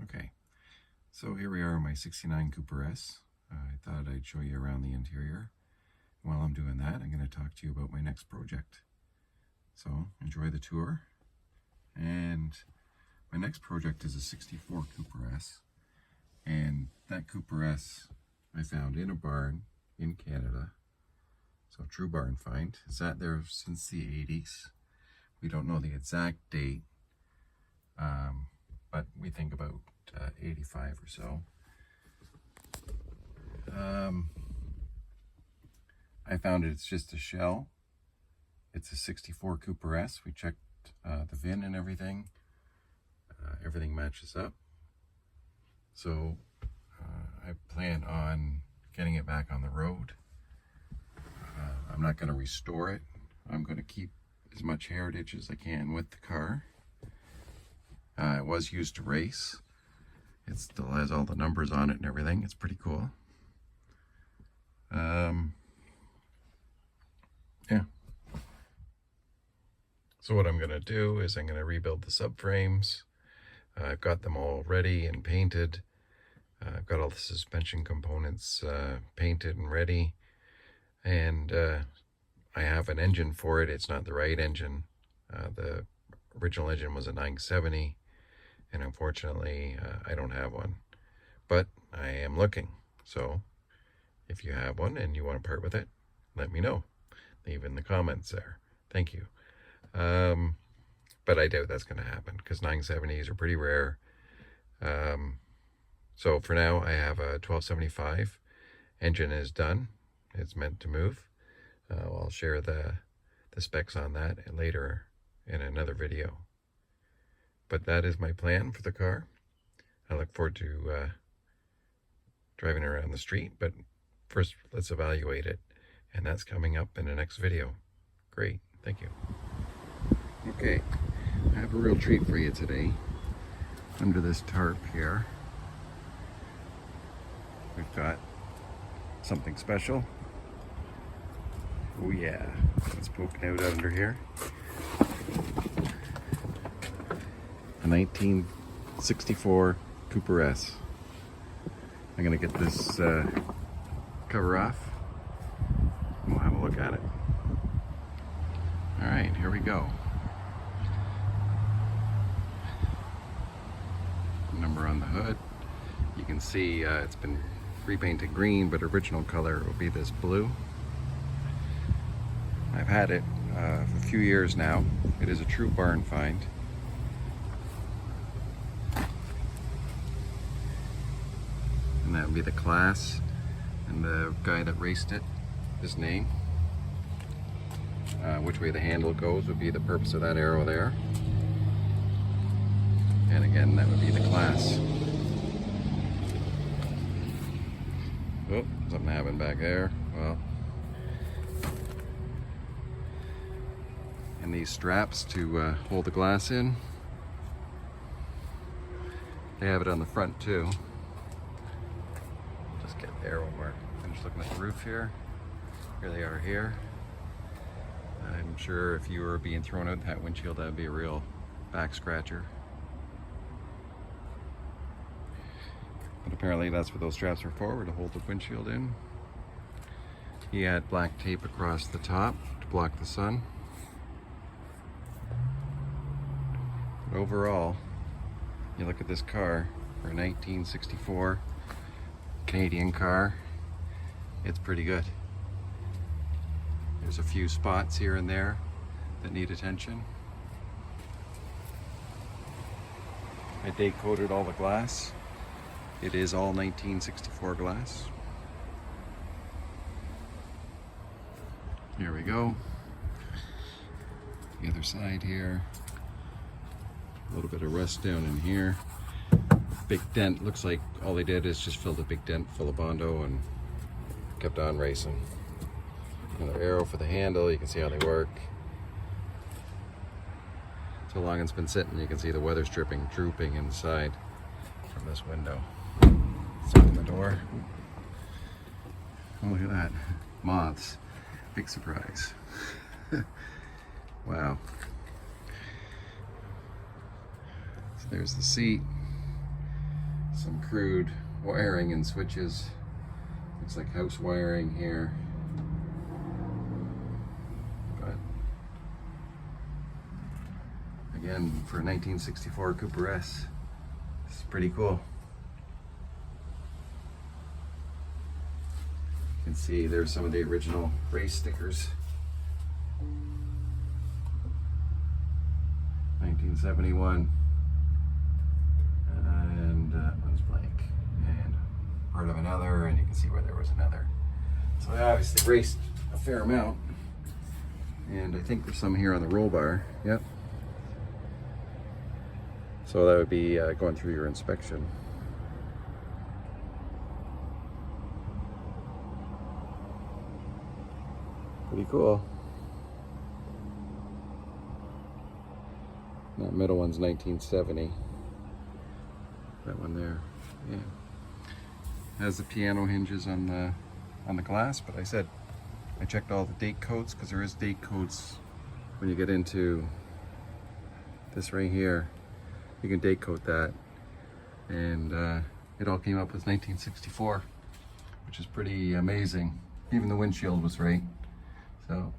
Okay, so here we are in my 69 Cooper S. I thought I'd show you around the interior. While I'm doing that, I'm going to talk to you about my next project. So enjoy the tour. And my next project is a 64 Cooper S. And that Cooper S I found in a barn in Canada. So true barn find. It's sat there since the 80s. We don't know the exact date, but we think about 85 or so. I found it's just a shell. It's a 64 Cooper S. We checked the VIN and everything. Everything matches up. So I plan on getting it back on the road. I'm not going to restore it. I'm going to keep as much heritage as I can with the car. It was used to race. It still has all the numbers on it and everything. It's pretty cool. Yeah. So what I'm going to do is I'm going to rebuild the subframes. I've got them all ready and painted. I've got all the suspension components painted and ready. And I have an engine for it. It's not the right engine. The original engine was a 970. And unfortunately, I don't have one. But I am looking. So if you have one and you want to part with it, let me know. Leave in the comments there. Thank you. But I doubt that's going to happen because 970s are pretty rare. So for now, I have a 1275. Engine is done. It's meant to move. I'll share the specs on that later in another video. But that is my plan for the car. I look forward to driving around the street. But first, let's evaluate it. And that's coming up in the next video. Great. Thank you. Okay. I have a real treat for you today. Under this tarp here, we've got something special. Oh yeah, it's poking out under here. A 1964 Cooper S. I'm gonna get this cover off and we'll have a look at it. All right, here we go. Number on the hood. You can see it's been repainted green, but original color will be this blue. I've had it for a few years now. It is a true barn find. And that would be the class and the guy that raced it, his name. Which way the handle goes would be the purpose of that arrow there. And again, that would be the class. Oh, something happened back there. Well, and these straps to hold the glass in. They have it on the front too. Just get there when we're finished looking at the roof here. Here they are here. I'm sure if you were being thrown out that windshield, that would be a real back scratcher. But apparently that's what those straps are for, to hold the windshield in. He had black tape across the top to block the sun. But overall, you look at this car for a 1964 Canadian car, it's pretty good. There's a few spots here and there that need attention. I day coated all the glass. It is all 1964 glass. Here we go. The other side here. A little bit of rust down in here. Big dent. Looks like all they did is just filled a big dent full of Bondo and kept on racing. Another arrow for the handle. You can see how they work. So long it's been sitting, you can see the weather stripping drooping inside from this window. Let's open the door. Oh, look at that. Moths. Big surprise. Wow. So there's the seat. some crude wiring and switches. Looks like house wiring here. But again, for a 1964 Cooper S, this is pretty cool. You can see there's some of the original race stickers. 1971. And that one's blank. And part of another, and you can see where there was another. So I obviously raced a fair amount. And I think there's some here on the roll bar. Yep. So that would be going through your inspection. Pretty cool. That middle one's 1970. That one there, yeah. Has the piano hinges on the glass, but I said I checked all the date codes because there is date codes when you get into this right here. You can date code that, and it all came up with 1964, which is pretty amazing. Even the windshield was right. So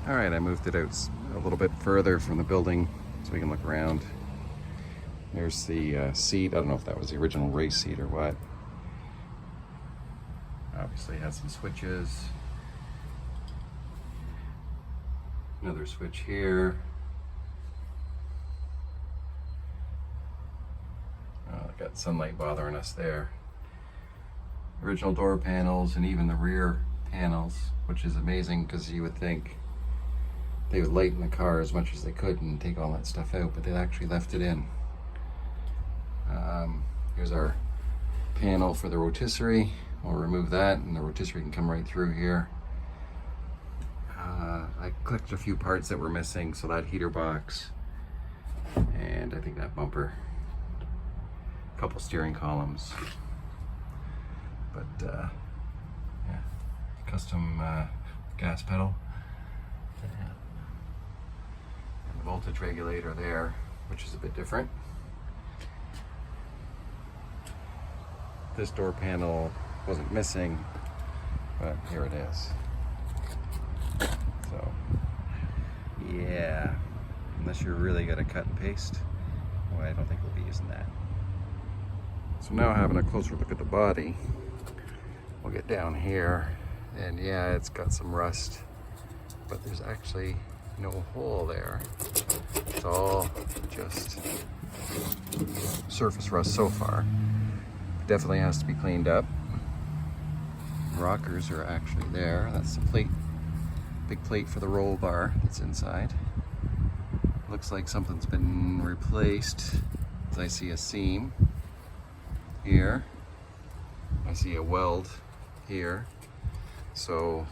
all right, I moved it out a little bit further from the building so we can look around. There's the seat. I don't know if that was the original race seat or what. Obviously it has some switches. Another switch here. Oh, got sunlight bothering us there. Original door panels and even the rear panels, which is amazing because you would think they would lighten the car as much as they could and take all that stuff out, but they actually left it in. Here's our panel for the rotisserie. We'll remove that and the rotisserie can come right through here. I clicked a few parts that were missing, so that heater box, and I think that bumper, a couple steering columns, but yeah, custom gas pedal, and voltage regulator there, which is a bit different. This door panel wasn't missing, but here it is. So yeah, unless you're really gonna cut and paste, well, I don't think we'll be using that. So now having a closer look at the body, we'll get down here, and yeah, it's got some rust, but there's actually no hole there. It's all just surface rust so far. Definitely has to be cleaned up. Rockers are actually there. That's the plate, big plate for the roll bar that's inside. Looks like something's been replaced. I see a seam here. I see a weld here. So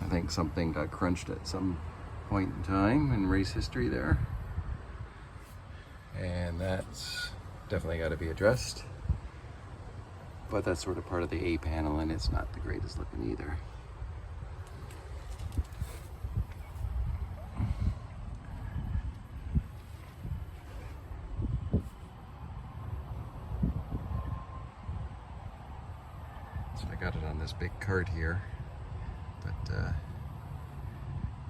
I think something got crunched at some point in time in race history there. And that's definitely got to be addressed. But that's sort of part of the A panel, and it's not the greatest looking either. So I got it on this big cart here, but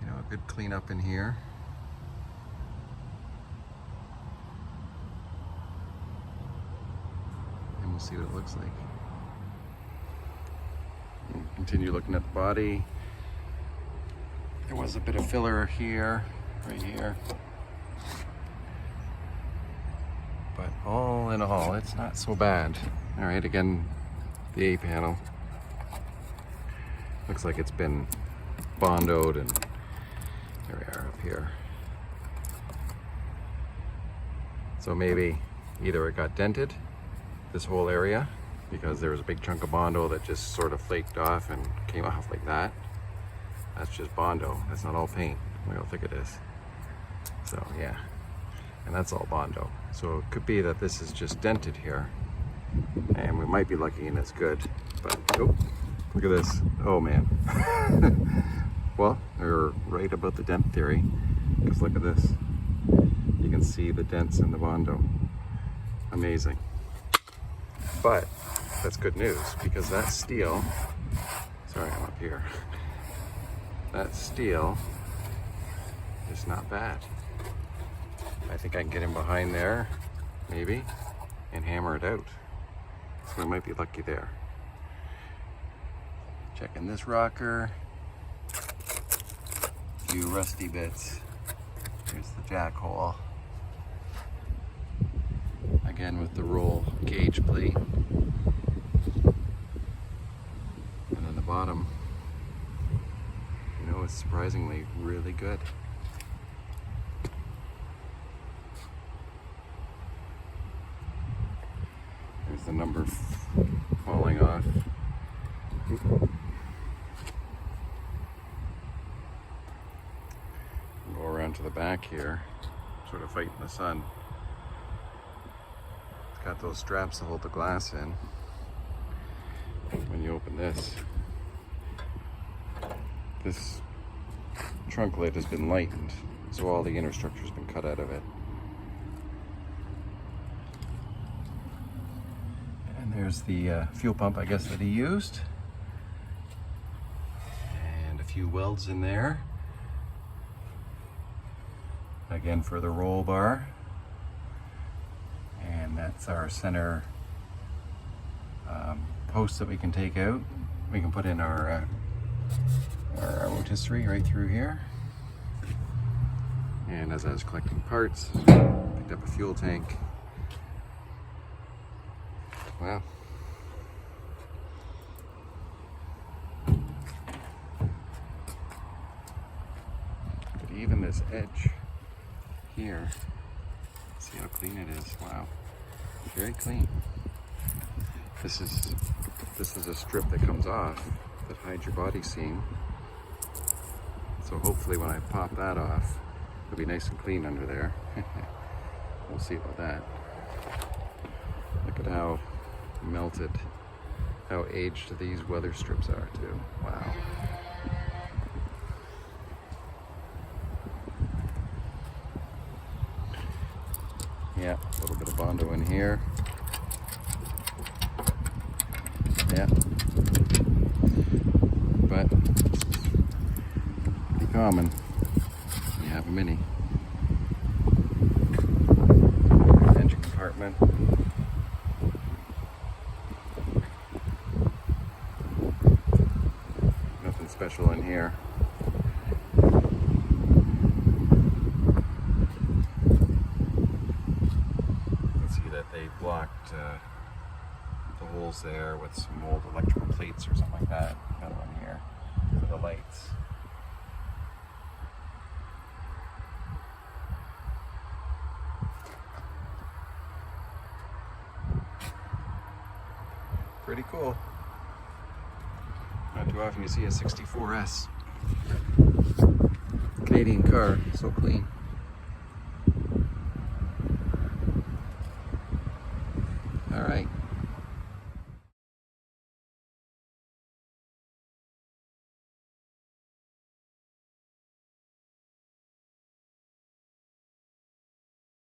you know, a good cleanup in here. And we'll see what it looks like. Continue looking at the body. There was a bit of filler here, right here. But all in all, it's not so bad. All right, again, the A panel. Looks like it's been bondoed, and here we are up here. So maybe either it got dented, this whole area, because there was a big chunk of Bondo that just sort of flaked off and came off like that. That's just Bondo. That's not all paint. Look how thick it is. So yeah, and that's all Bondo. So it could be that this is just dented here, and we might be lucky and it's good. But oh, look at this. Oh man. Well, they're right about the dent theory, because look at this. You can see the dents in the Bondo. Amazing. But that's good news, because that steel, sorry, I'm up here. That steel is not bad. I think I can get in behind there, maybe, and hammer it out. So we might be lucky there. Checking this rocker. A few rusty bits. Here's the jack hole. Again with the roll gauge plate. And then the bottom, you know, is surprisingly really good. There's the number falling off. Go around to the back here, sort of fighting the sun. It's got those straps to hold the glass in. When you open this trunk lid has been lightened, so all the inner structure's been cut out of it. And there's the fuel pump, I guess, that he used. And a few welds in there. Again for the roll bar. And that's our center post that we can take out. We can put in our rotisserie right through here. And as I was collecting parts, picked up a fuel tank. Wow. But even this edge here, see how clean it is. Wow, very clean. This is a strip that comes off that hides your body seam. So hopefully when I pop that off, it'll be nice and clean under there. We'll see about that. Look at how melted, how aged these weather strips are too. Wow. Yeah, a little bit of Bondo in here. Yeah. But pretty common. You have a Mini. Engine compartment. Nothing special in here. They blocked the holes there with some old electrical plates or something like that. Another one here for the lights. Pretty cool. Not too often you see a 64S Canadian car so clean. All right.